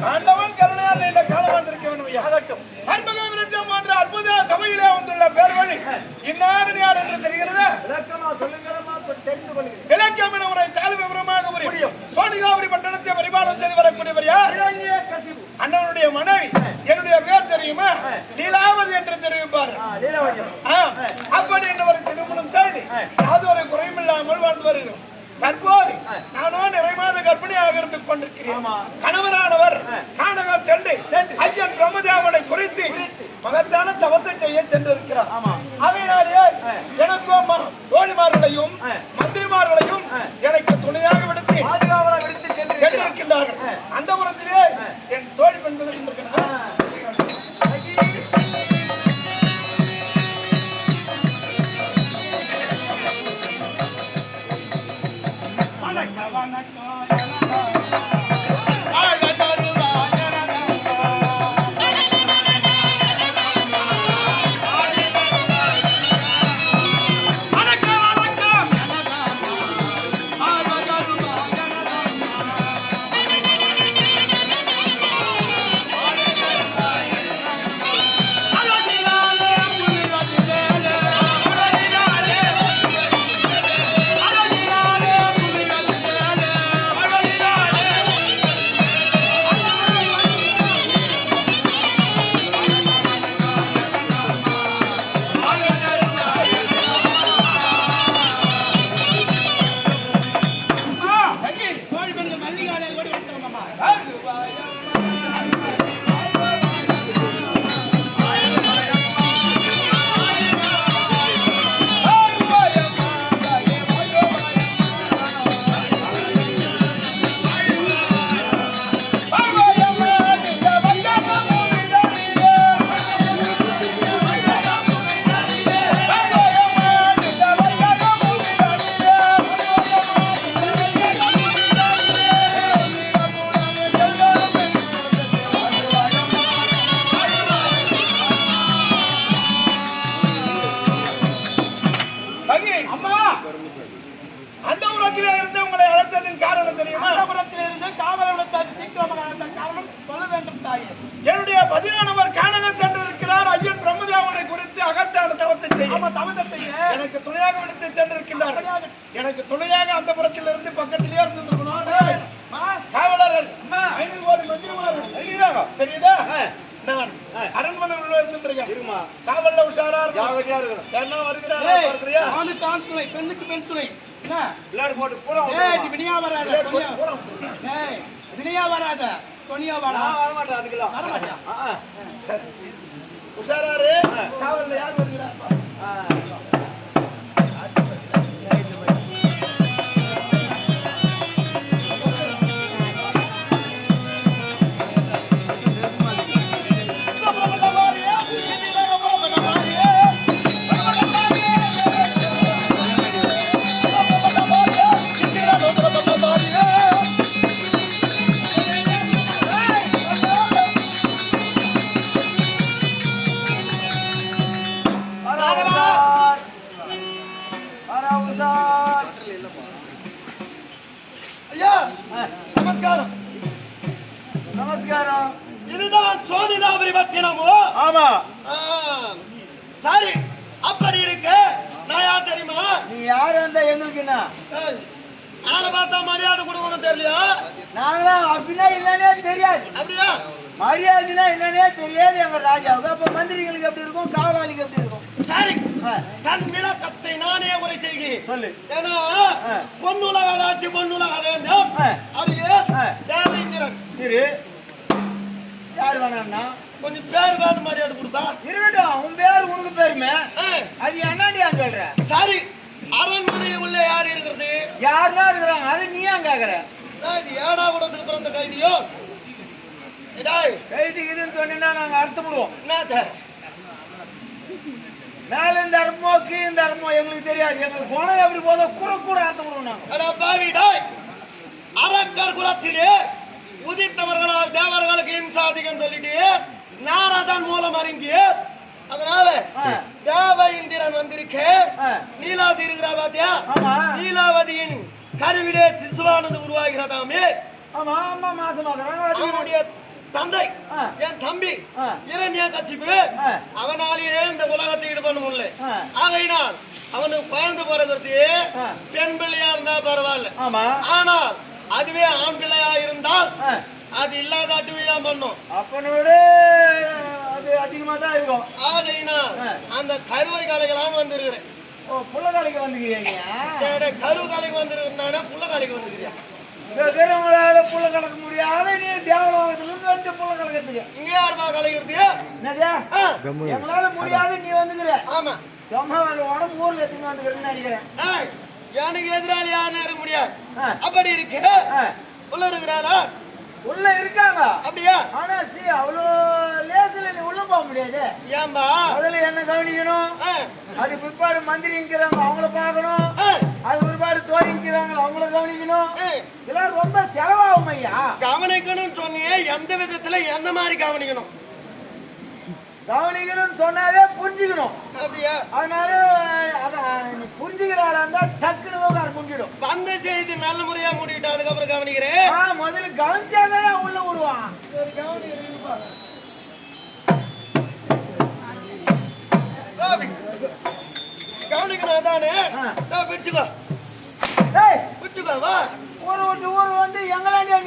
ஆண்டவன் கருணையால் இந்த காலம் வந்திருக்க வேண்டும் ஐயா. அன்பக விருட்சம் போன்ற அற்புத சபையிலே வந்துள்ள பேர் வழி இன்னார் யார் என்று தெரிகிறது. இலக்கியம் என உரை தாழ் விவரமாக புரியும். சோனிகாபுரி பட்டணத்தை பரிபாலம் செய்து வரக்கூடியவர் யார்? அண்ணனுடைய மனைவி. என்னுடைய பேர் தெரியுமா? லீலாவதி என்று தெரிவிப்பார். அப்படி என்னவரை திருமணம் செய்து யாதொரு குறையும் இல்லாமல் வாழ்ந்து வருகிறோம். தற்போது நானோ நிறைமாத கர்ப்பிணியாக இருந்து கொண்டிருக்கிறேன். கணவரானவர் கானகம் சென்று ஐயன் பிரம்மதேவனை குறித்து மகத்தான தவத்தை செய்ய சென்றிருக்கிறார். அதனாலேயே எனக்கும் தோழிமார்களையும் மந்திரிமார்களையும் எனக்கு துணையாக விடுத்து சென்றிருக்கின்றார்கள். அந்த புறத்திலே என் தோழி பெண்கள் இருக்கின்றனர். என்னுடைய பதினானவர் கானகம் சென்றிருக்கிறார். ஐயன் பிரம்மதேவனை குறித்து அகத்தான தவத்தை செய்ய எனக்கு துணையாக விடுத்து சென்றிருக்கின்றார். எனக்கு துணையாக அந்த புறத்தில் இருந்து பக்கத்திலே இருந்திருக்கணும். காவலர்கள் தெரியுதா? நான் அரண்மனை இருந்திருக்கேன். காவல்ல உஷாரா என்ன வருகிறார்? பெண்ணுக்கு பெண் துணை வினியா வராத தொனியா வரமாட்டா. அதுக்கெல்லாம் உஷாராரு. காவல்ல யார் வருகிறார்? நமஸ்காரம். நமஸ்காரம். இதுதான் சோனிதாபுரி பட்டினமோ? ஆமா. சரி, அப்படி இருக்கு. நான் யார் தெரியுமா? நீ யாரு? அந்த எங்களுக்கு என்ன ஆளை பார்த்தா மரியாதை கொடுக்கணும் தெரியலையா? நாங்களா அப்படின்னா இல்லைன்னே தெரியாது. அப்படியா? மரியாதைனா என்னன்னே தெரியாது எங்க ராஜாவுக்கு. அப்ப மந்திரிகளுக்கு எப்படி இருக்கும், காவலாளிக்கு எப்படி இருக்கும்? சரி, தன் விளக்கத்தை நானே உரை செய்கிறேன். சொல்லு. ஏன்னா பொன்னுலக ஆட்சி பொன்னுலக வேண்டும். அது தேவேந்திரன். இரு, யார் வேணாம்னா கொஞ்சம் பேர் காட்டு மரியாதை கொடுத்தா இருக்கட்டும். உன் பேர் உனக்கு பேருமே. அது என்னடியா சொல்ற? சரி, அரண்மனை உள்ள யார் இருக்கிறது? யாருதான் இருக்கிறாங்க? அது நீ ஏன் கேக்குற? ஏடா கூடத்துக்கு பிறந்த கைதியோ? கைதி இதுன்னு சொன்னா நாங்க அர்த்தப்படுவோம். என்ன மேல இந்த அர்மோ கீழ் இந்த அர்மோ எங்களுக்கு தெரியாது. எங்களுக்கு குணம் எப்படி போதோ கூட அர்த்தப்படுவோம் நாங்க. அரக்கர் குலத்திலே உதித்தவர்களால் தேவர்களுக்கு இம்சாதிகம் சொல்லிட்டு நாரதன் மூலம் அறிந்து அதனால தேவ இந்திரன் வந்திருக்க. நீலாவதி இருக்கிறா பாத்தியா? நீலாவதியின் கருவிலே சிசுவானது உருவாகிறதாமே. அவனுடைய தந்தை என் தம்பி இரண்யாகசிப்பு அவனாலேயே இந்த உலகத்தை இது பண்ண முடியல. ஆகையினால் அவனுக்கு குழந்தை பிறகுறது பெண் பிள்ளையா இருந்தா பரவாயில்ல. ஆனால் அதுவே ஆண் பிள்ளையா இருந்தால் அது இல்லாதாட்டுதான் பண்ணும். அப்பனோட அது அதிகமா தான் இருக்கும். ஆகையினால் அந்த கருவை காலைகளாம் வந்துருக்கிறேன். புள்ள காலைக்கு வந்துக்கிறீங்க. கரு காலைக்கு வந்துருக்கா புள்ள காலைக்கு வந்துக்கிறியா? உங்களால புள்ள கலக்க முடியாத நீ தேவலோகத்துல இருந்து வந்து புள்ள கலக்கிறதுக்கு இங்க யாருமா கலக்கிறது? எங்களால முடியாது நீ வந்துக்கிற. ஆமா சும்மா உடம்பு ஊர்ல எடுத்துன்னு வந்துக்கிறேன்னு நினைக்கிறேன். எனக்கு எதிராளி யாருன்னு இருக்க முடியாது. அப்படி இருக்கு உள்ள இருக்கிறாரா? உள்ள இருக்காங்க. அப்படியா? ஆனா அவ்வளோ லேசில நீ உள்ள போக முடியாது. ஏன்பா? அதுல என்ன கவனிக்கணும்? அது பிற்பாடு மந்திரி இருக்கிறாங்க அவங்கள பார்க்கணும். அது பிற்பாடு தோழி இருக்கிறாங்க அவங்கள கவனிக்கணும். இதெல்லாம் ரொம்ப செலவாகும் ஐயா. கவனிக்கணும் சொன்னியே எந்த விதத்துல எந்த மாதிரி கவனிக்கணும்? கவனிக்கணும்னு சொன்னாவே புரிஞ்சுக்கணும். அப்படியா? அதனால புரிஞ்சுக்கிறாரா இருந்தா டக்குனு உட்கார புரிஞ்சிடும். வந்த செய்தி நல்ல முறையா முடிவிட்டோம். அதுக்கப்புறம் கவனிக்கிறேன். முதல்ல கவனிச்சாதான் உள்ள விடுவான். கவனிக்கணும் தானே? பிடிச்சுக்கோ பிடிச்சுக்கோ. வா ஊர் விட்டு ஊர் வந்து எங்களாண்டியா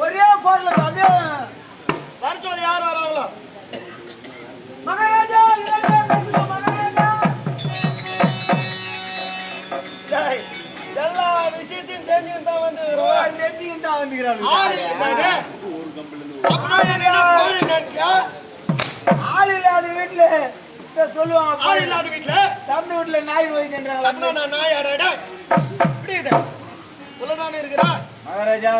ஒரே கோரில் அப்படியே வர சொல்லி யார் வராங்களோ மகாராஜா மகாராஜா எல்லா விஷயத்தையும் தெரிஞ்சுன்னு தான் வந்து தெரிஞ்சுன்னு தான் வந்துக்கிறாங்க. ஆள் இல்லாத வீட்டுல சொல்லுவாங்க. ஆள் இல்லாத வீட்டுல தந்த வீட்டுல நாய் நோய்ன்றாங்க. நான் நாய் ஆடாடா புரியுது உள்ளதானே இருக்கிறா மகாராஜா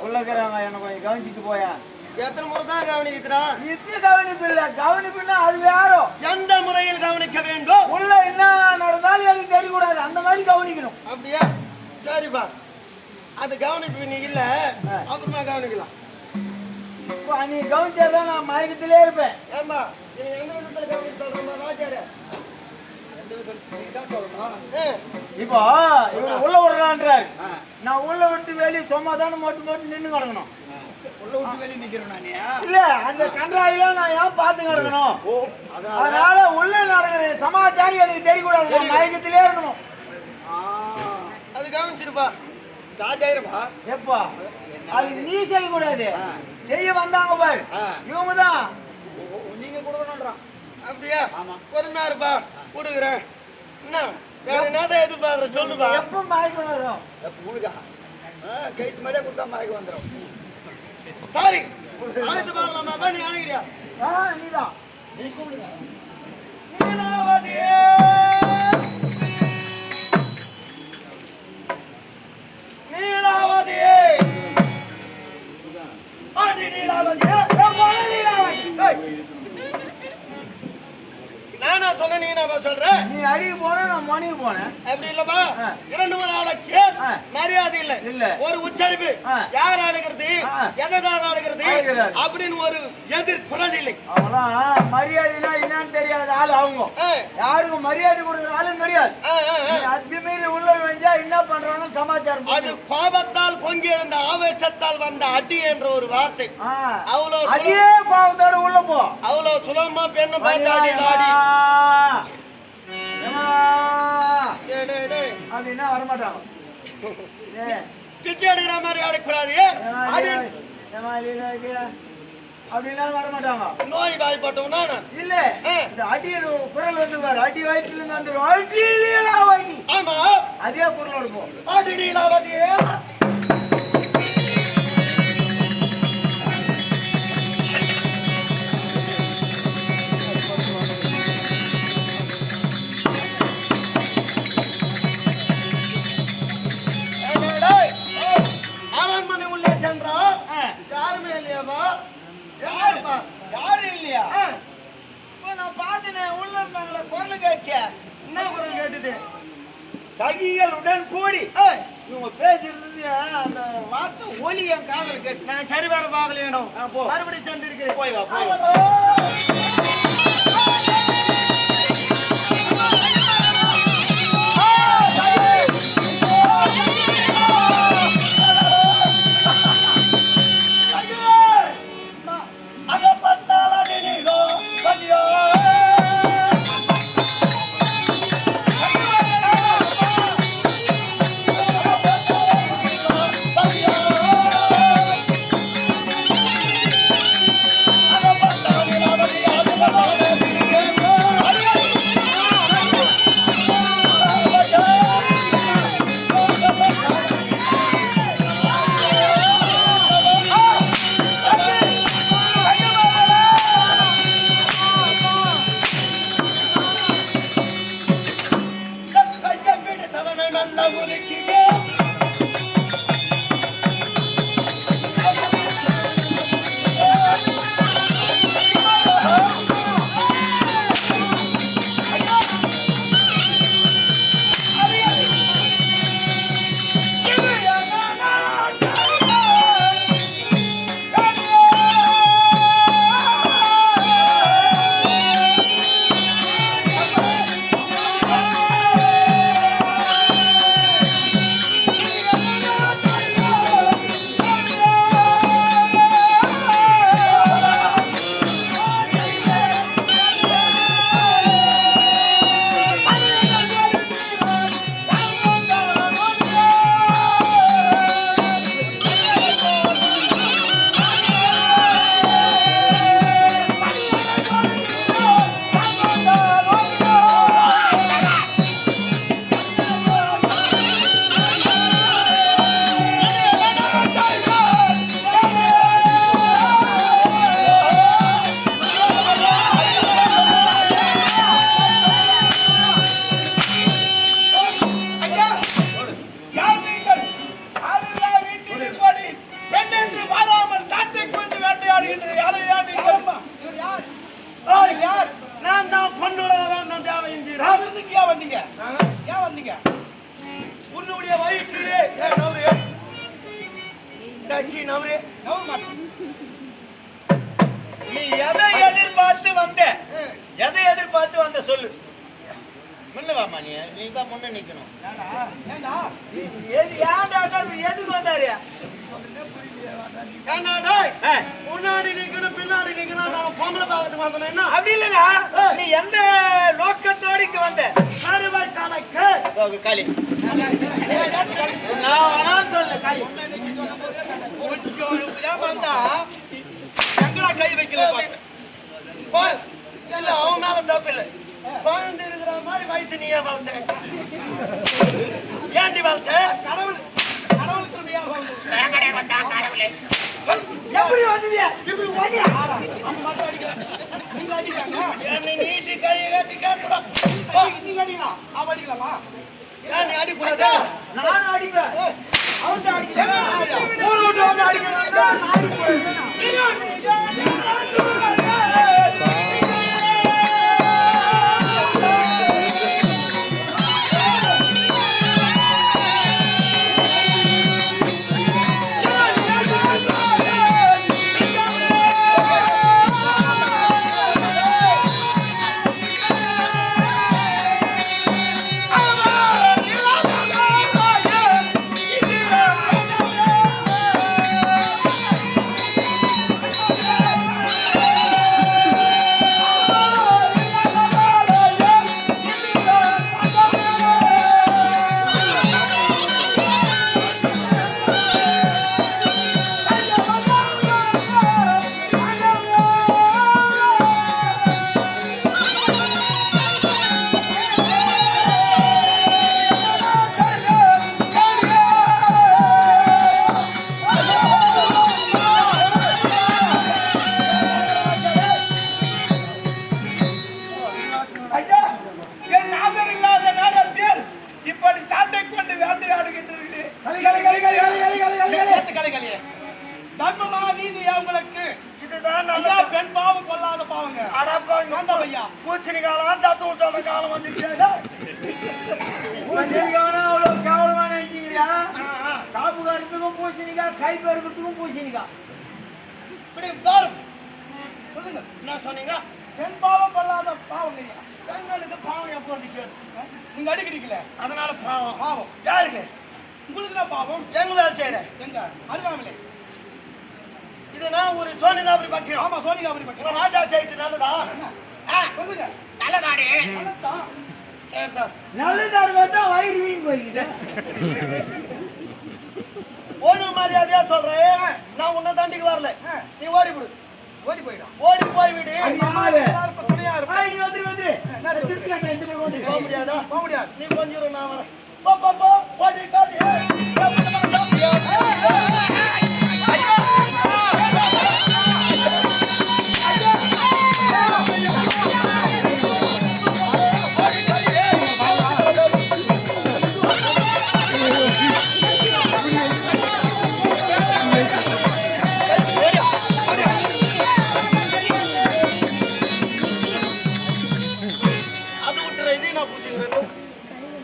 உள்ளக்கிறாங்க. என்ன கொஞ்சம் கவனிச்சுட்டு போயா. எத்தனை முறை தான் கவனிக்கிறா? இது கவனிப்பு இல்ல. கவனிப்புன்னா அது வேறோ. எந்த முறையில் கவனிக்க வேண்டும்? உள்ள என்ன நடந்தாலும் எனக்கு தெரியக்கூடாது. அந்த மாதிரி கவனிக்கணும். அப்படியா? சரிப்பா. அது கவனிப்பு நீ இல்ல அப்புறமா கவனிக்கலாம். நீ கவனிச்சாதான் நான் மயக்கத்திலே இருப்பேன். ஏமா எந்த விதத்துல கவனிச்சு சொல்றா ராஜாரு? இப்போ இவர் உள்ள விடுறான்றாரு. நான் உள்ள விட்டு வெளியே சும்மாதானே மொட்டு நின்று கிடக்கணும். இல்ல அந்த கன்றாயில நான் ஏன் பார்த்து கிடக்கணும்? அதனால உள்ள நடக்கிற சமாச்சாரம் எனக்கு தெரியக்கூடாது. மயக்கத்திலே இருக்கணும். அது கவனிச்சிருப்பா. எப்பா அது நீ செய்யக்கூடாது. செய்ய வந்தாங்க பாரு இவங்க தான் நீங்க கொடுக்கணும்ன்றான். அப்படியா? பொறுமையா இருப்பா கொடுக்குறேன். என்ன வேற என்னதான் எதிர்பார்க்குற சொல்லுப்பா. எப்ப மயக்கம் வரும்? கைத்து மாதிரியே கொடுத்தா மயக்கம் வந்துடும். சாரி அழைத்து பார்க்கலாமா? நீ அழைக்கிறியா? நீதான் நீ கூப்பிடுங்க. நீலாவதியே நீலாவதியே நானா சொன்ன நீ நான் சொல்றேன். நீ அடிக்கு போன நான் மணிக்கு போனேன். அப்படி இல்லப்பா. 2 மணி நாளைக்கு மரியாதை இல்ல. இல்ல ஒரு உச்சரிப்பு யார் ஆளுகிறது எதனால் ஆளுகிறது அப்படின்னு ஒரு எதிர் குரல் இல்லை. அவங்களாம் மரியாதைனா என்னன்னு தெரியாது ஆளு. அவங்க யாருக்கும் மரியாதை கொடுக்குற ஆளும் தெரியாது. அத்துமீறி உள்ள வந்தா என்ன பண்றாங்க சமாச்சாரம். அது கோபத்தால் பொங்கி எழுந்த ஆவேசத்தால் வந்த அடி என்ற ஒரு வார்த்தை. அவ்வளவு அதே கோபத்தோட உள்ள போ. அவ்வளவு சுலபமா பெண்ணை பார்த்து அடி ஆடி அப்படின்னா வரமாட்டாங்க. பிச்சை அடிக்கிற மாதிரி ஆடக்கூடாது. அப்படின்னா வரமாட்டாங்க. நோய் வாய்ப்பட்டோம்னா இல்ல இந்த அடி குரல் வந்து பாரு. அடி வாய்ப்புல வந்துடும். ஆமா அதே குரல் எடுப்போம். அடிடீலாவதியே யாருமே இல்லையாப்பா? யாரும் இல்லையா? இப்ப நான் பாத்தேன் உள்ள இருந்தாங்களா குரல் கேட்ச. என்ன குரல் கேட்டுது? சகிகளுடன் கூடி இவங்க பேசுறது அந்த வார்த்தை ஒலி என் காதல் கேட்டு நான் சரி வேற பாக்கலையோ. மறுபடியும் சென்று இருக்கிறேன். போய் வா. போக மாட்டேன். நீ எதை எதிர்பார்த்து வந்த? எதை எதிர்பார்த்து வந்த சொல்லு. முன்னவாமா நீ தான் முன்ன நிக்கணும். எதுக்கு வந்தாரு? முன்னாடி நிக்கணும் பின்னாடி நிக்கணும். நான் பொம்பளை பார்க்கறதுக்கு வந்தேன்னா அப்படி இல்லைன்னா நீ எந்த நோக்கத்தோடு இங்க வந்த? களி நான் சொல்ல களி வந்தா எங்கடா கை வைக்கல இல்ல அவன் மேல தப்பு இல்லை. குழந்தை இருக்கிற மாதிரி வயிற்று நீயே வளர்த்த. ஏன்டி வளர்த்த? கடவுளுக்கு நீயா வளர்த்த. எப்படி வந்தீங்க? இப்படி வந்தியா? நீங்க அடிக்கிறாங்க. என்னை நீட்டி கையை கட்டி கேட்கலாம். நீங்க அடிக்கலாம். அவன் அடிக்கலாமா? ஏன் நீ அடிக்கூடாதா? நானும் அடிப்பேன். அவன் அடிக்கிறேன். தர்மமா நீதியா உங்களுக்கு? இதுதான் நல்லா பெண் பாவம் கொள்ளாத பாவங்க. அடப்பா பூசணி காலம் தத்துவம் சொல்ற காலம் வந்துருக்கியா? அவ்வளவு கேவலமா நினைச்சீங்களா? காப்பு கருத்துக்கும் பூசணிக்கா, கை பெருக்கிறதுக்கும் பூசணிக்கா. இப்படி பாரு சொல்லுங்க, என்ன சொன்னீங்க? பெண் பாவம் கொள்ளாத பாவங்க. பெண்களுக்கு பாவம் எப்போ வந்துச்சு? நீங்க அடிக்கிறீங்களே அதனால பாவம். பாவம் யாருக்கு? உங்களுக்கு தான் பாவம். எங்க வேலை செய்யறேன் எங்க அருகாமலே. இதுனா ஒரு சோனிதாபுரி பட்டம். ஆமா சோனிதாபுரி பட்டம். ராஜா ஜெயிச்சு நல்லதா? சொல்லுங்க. நல்லதாடே. நல்லதாடு பார்த்தா வயிறு வீண் போயிடுது. ஓடி மரியாதையா சொல்றேன். நான் உன்னை தாண்டிக்கு வரல. நீ ஓடி போடு. ஓடி போயிடும். ஓடி போய் விடு. துணியா இருப்பேன். நீ வந்து போக முடியாதா? போக முடியாது. நீ கொஞ்சம் நான் வரேன். ஓடி காசி.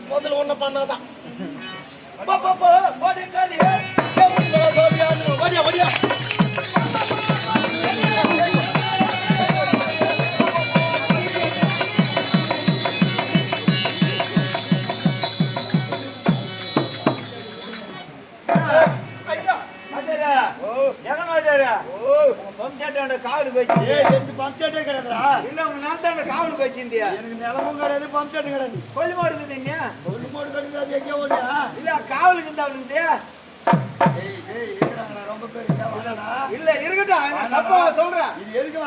முதல்ல ஒண்ணு பண்ணாதான் காவலுக்கு வச்சு பம்ப்செட்டே கிடையாதுடா. இல்ல உங்க நாத்தாண்ட காவலுக்கு வச்சிருந்தியா? எனக்கு நிலமும் கிடையாது பம்ப்செட்டு கிடையாது. கொல்லு மாடு இருந்தீங்க. கொல்லு மாடு கிடையாது. எங்கே ஓடியா? இல்ல காவலுக்கு இருந்தா அவனுக்கு ரொம்ப பேர் இல்ல இருக்கட்டும். தப்பா சொல்றேன். இது எதுக்கு